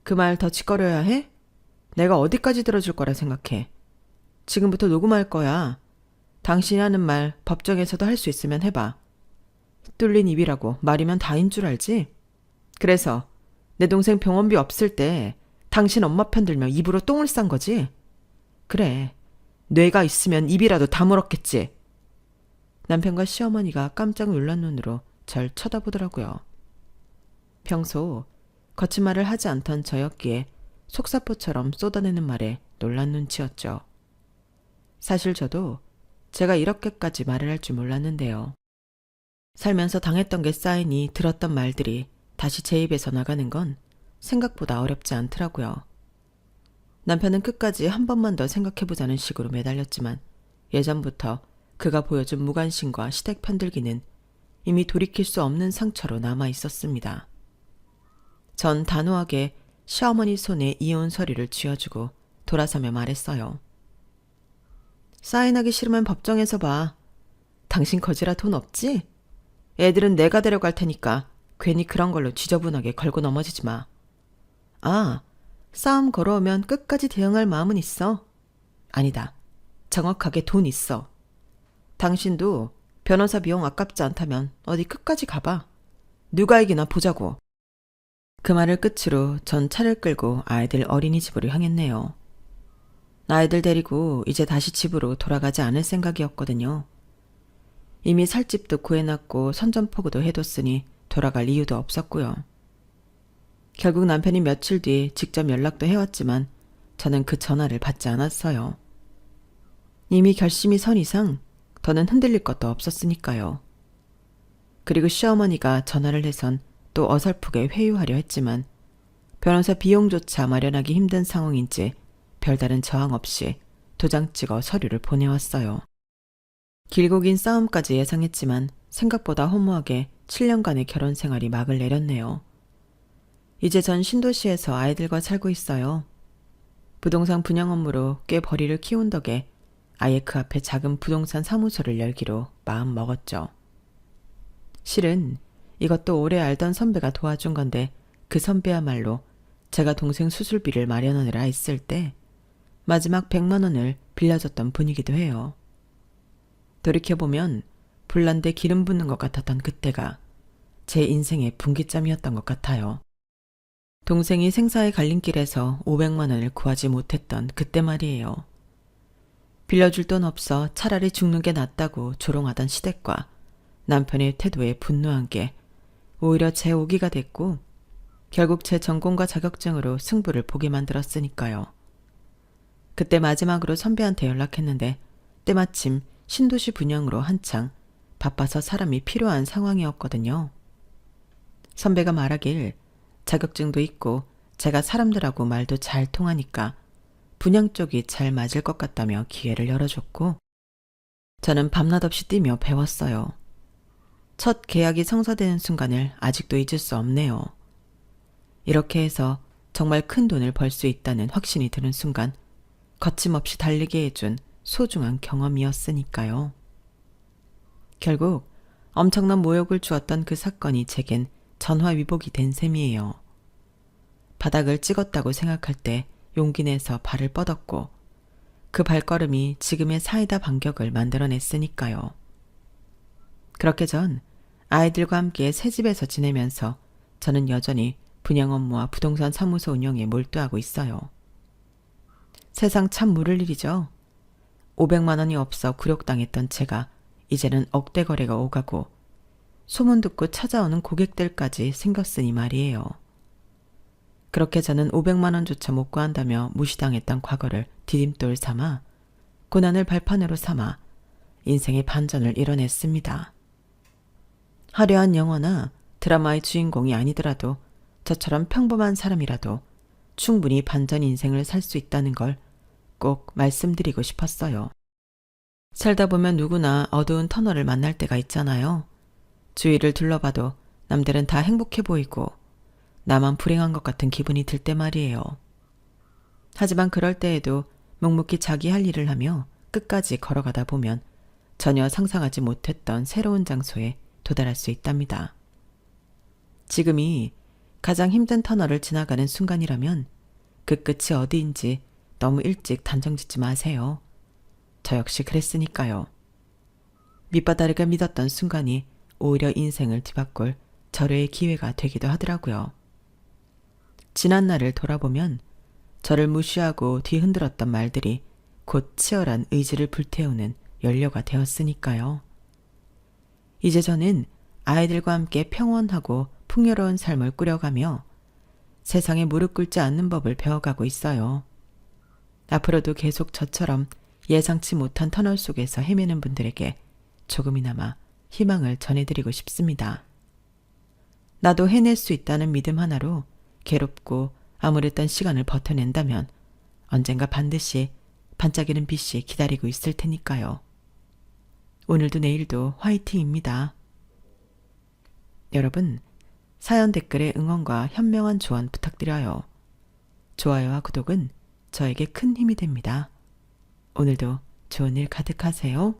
그 말 더 짓거려야 해? 내가 어디까지 들어줄 거라 생각해. 지금부터 녹음할 거야. 당신이 하는 말 법정에서도 할 수 있으면 해봐. 뚫린 입이라고 말이면 다인 줄 알지? 그래서 내 동생 병원비 없을 때 당신 엄마 편 들며 입으로 똥을 싼 거지? 그래, 뇌가 있으면 입이라도 다물었겠지. 남편과 시어머니가 깜짝 놀란 눈으로 절 쳐다보더라고요. 평소 거친 말을 하지 않던 저였기에 속사포처럼 쏟아내는 말에 놀란 눈치였죠. 사실 저도 제가 이렇게까지 말을 할 줄 몰랐는데요. 살면서 당했던 게 쌓이니 들었던 말들이 다시 제 입에서 나가는 건 생각보다 어렵지 않더라고요. 남편은 끝까지 한 번만 더 생각해보자는 식으로 매달렸지만 예전부터 그가 보여준 무관심과 시댁 편들기는 이미 돌이킬 수 없는 상처로 남아 있었습니다. 전 단호하게 시어머니 손에 이혼 서류를 쥐어주고 돌아서며 말했어요. 사인하기 싫으면 법정에서 봐. 당신 거지라 돈 없지? 애들은 내가 데려갈 테니까 괜히 그런 걸로 지저분하게 걸고 넘어지지 마. 아, 싸움 걸어오면 끝까지 대응할 마음은 있어. 아니다. 정확하게 돈 있어. 당신도 변호사 비용 아깝지 않다면 어디 끝까지 가봐. 누가 이기나 보자고. 그 말을 끝으로 전 차를 끌고 아이들 어린이집으로 향했네요. 아이들 데리고 이제 다시 집으로 돌아가지 않을 생각이었거든요. 이미 살 집도 구해놨고 선전포고도 해뒀으니 돌아갈 이유도 없었고요. 결국 남편이 며칠 뒤 직접 연락도 해왔지만 저는 그 전화를 받지 않았어요. 이미 결심이 선 이상 더는 흔들릴 것도 없었으니까요. 그리고 시어머니가 전화를 해선 또 어설프게 회유하려 했지만 변호사 비용조차 마련하기 힘든 상황인지 별다른 저항 없이 도장 찍어 서류를 보내왔어요. 길고 긴 싸움까지 예상했지만 생각보다 허무하게 7년간의 결혼 생활이 막을 내렸네요. 이제 전 신도시에서 아이들과 살고 있어요. 부동산 분양 업무로 꽤 벌이를 키운 덕에 아예 그 앞에 작은 부동산 사무소를 열기로 마음 먹었죠. 실은 이것도 오래 알던 선배가 도와준 건데 그 선배야말로 제가 동생 수술비를 마련하느라 했을 때 마지막 100만 원을 빌려줬던 분이기도 해요. 돌이켜보면 불난데 기름 붓는 것 같았던 그때가 제 인생의 분기점이었던 것 같아요. 동생이 생사의 갈림길에서 500만 원을 구하지 못했던 그때 말이에요. 빌려줄 돈 없어 차라리 죽는 게 낫다고 조롱하던 시댁과 남편의 태도에 분노한 게 오히려 제 오기가 됐고 결국 제 전공과 자격증으로 승부를 보게 만들었으니까요. 그때 마지막으로 선배한테 연락했는데 때마침 신도시 분양으로 한창 바빠서 사람이 필요한 상황이었거든요. 선배가 말하길 자격증도 있고 제가 사람들하고 말도 잘 통하니까 분양 쪽이 잘 맞을 것 같다며 기회를 열어줬고 저는 밤낮 없이 뛰며 배웠어요. 첫 계약이 성사되는 순간을 아직도 잊을 수 없네요. 이렇게 해서 정말 큰 돈을 벌 수 있다는 확신이 드는 순간 거침없이 달리게 해준 소중한 경험이었으니까요. 결국 엄청난 모욕을 주었던 그 사건이 제겐 전화위복이 된 셈이에요. 바닥을 찍었다고 생각할 때 용기 내서 발을 뻗었고 그 발걸음이 지금의 사이다 반격을 만들어냈으니까요. 그렇게 전 아이들과 함께 새 집에서 지내면서 저는 여전히 분양 업무와 부동산 사무소 운영에 몰두하고 있어요. 세상 참 모를 일이죠. 500만 원이 없어 굴욕당했던 제가 이제는 억대 거래가 오가고 소문 듣고 찾아오는 고객들까지 생겼으니 말이에요. 그렇게 저는 500만 원조차 못 구한다며 무시당했던 과거를 디딤돌 삼아 고난을 발판으로 삼아 인생의 반전을 이뤄냈습니다. 화려한 영화나 드라마의 주인공이 아니더라도 저처럼 평범한 사람이라도 충분히 반전 인생을 살 수 있다는 걸 꼭 말씀드리고 싶었어요. 살다 보면 누구나 어두운 터널을 만날 때가 있잖아요. 주위를 둘러봐도 남들은 다 행복해 보이고 나만 불행한 것 같은 기분이 들 때 말이에요. 하지만 그럴 때에도 묵묵히 자기 할 일을 하며 끝까지 걸어가다 보면 전혀 상상하지 못했던 새로운 장소에 도달할 수 있답니다. 지금이 가장 힘든 터널을 지나가는 순간이라면 그 끝이 어디인지 너무 일찍 단정짓지 마세요. 저 역시 그랬으니까요. 밑바닥을 믿었던 순간이 오히려 인생을 뒤바꿀 절호의 기회가 되기도 하더라고요. 지난 날을 돌아보면 저를 무시하고 뒤흔들었던 말들이 곧 치열한 의지를 불태우는 연료가 되었으니까요. 이제 저는 아이들과 함께 평온하고 풍요로운 삶을 꾸려가며 세상에 무릎 꿇지 않는 법을 배워가고 있어요. 앞으로도 계속 저처럼 예상치 못한 터널 속에서 헤매는 분들에게 조금이나마 희망을 전해드리고 싶습니다. 나도 해낼 수 있다는 믿음 하나로 괴롭고 암울했던 시간을 버텨낸다면 언젠가 반드시 반짝이는 빛이 기다리고 있을 테니까요. 오늘도 내일도 화이팅입니다. 여러분, 사연 댓글에 응원과 현명한 조언 부탁드려요. 좋아요와 구독은 저에게 큰 힘이 됩니다. 오늘도 좋은 일 가득하세요.